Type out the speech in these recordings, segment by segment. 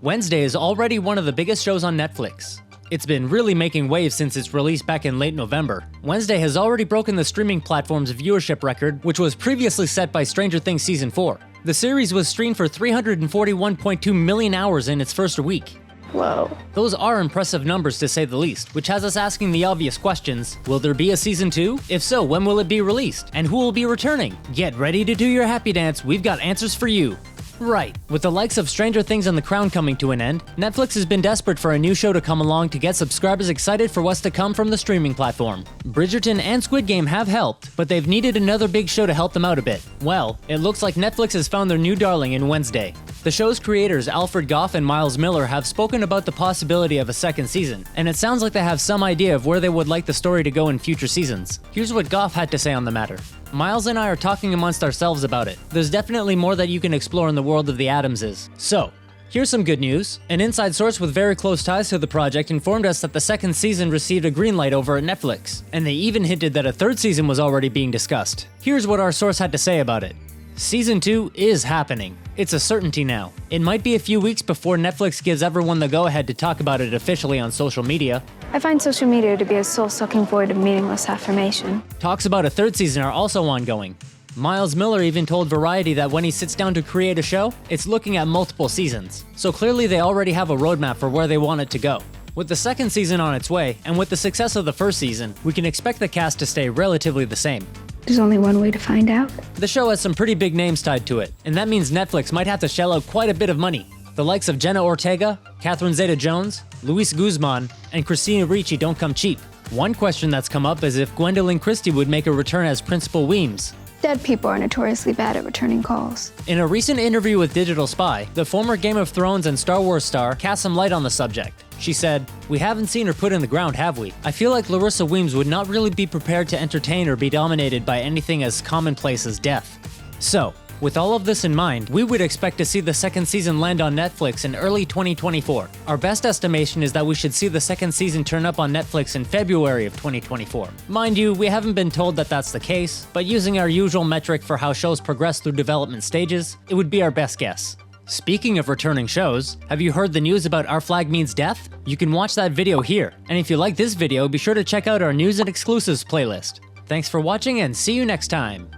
Wednesday is already one of the biggest shows on Netflix. It's been really making waves since its release back in late November. Wednesday has already broken the streaming platform's viewership record, which was previously set by Stranger Things Season 4. The series was streamed for 341.2 million hours in its first week. Whoa. Those are impressive numbers to say the least, which has us asking the obvious questions. Will there be a Season 2? If so, when will it be released? And who will be returning? Get ready to do your happy dance, we've got answers for you. Right. With the likes of Stranger Things and The Crown coming to an end, Netflix has been desperate for a new show to come along to get subscribers excited for what's to come from the streaming platform. Bridgerton and Squid Game have helped, but they've needed another big show to help them out a bit. Well, it looks like Netflix has found their new darling in Wednesday. The show's creators Alfred Goff and Miles Miller have spoken about the possibility of a second season, and it sounds like they have some idea of where they would like the story to go in future seasons. Here's what Goff had to say on the matter. Miles and I are talking amongst ourselves about it. There's definitely more that you can explore in the world of the Addamses. So, here's some good news. An inside source with very close ties to the project informed us that the second season received a green light over at Netflix, and they even hinted that a third season was already being discussed. Here's what our source had to say about it. Season 2 is happening. It's a certainty now. It might be a few weeks before Netflix gives everyone the go-ahead to talk about it officially on social media. I find social media to be a soul-sucking void of meaningless affirmation. Talks about a third season are also ongoing. Miles Miller even told Variety that when he sits down to create a show, it's looking at multiple seasons. So clearly they already have a roadmap for where they want it to go. With the second season on its way, and with the success of the first season, we can expect the cast to stay relatively the same. There's only one way to find out. The show has some pretty big names tied to it, and that means Netflix might have to shell out quite a bit of money. The likes of Jenna Ortega, Catherine Zeta-Jones, Luis Guzman, and Christina Ricci don't come cheap. One question that's come up is if Gwendolyn Christie would make a return as Principal Weems. Dead people are notoriously bad at returning calls. In a recent interview with Digital Spy, the former Game of Thrones and Star Wars star cast some light on the subject. She said, "We haven't seen her put in the ground, have we? I feel like Larissa Weems would not really be prepared to entertain or be dominated by anything as commonplace as death." So, with all of this in mind, we would expect to see the second season land on Netflix in early 2024. Our best estimation is that we should see the second season turn up on Netflix in February of 2024. Mind you, we haven't been told that that's the case, but using our usual metric for how shows progress through development stages, it would be our best guess. Speaking of returning shows, have you heard the news about Our Flag Means Death? You can watch that video here, and if you like this video, be sure to check out our news and exclusives playlist. Thanks for watching and see you next time.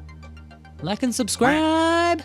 Like and subscribe!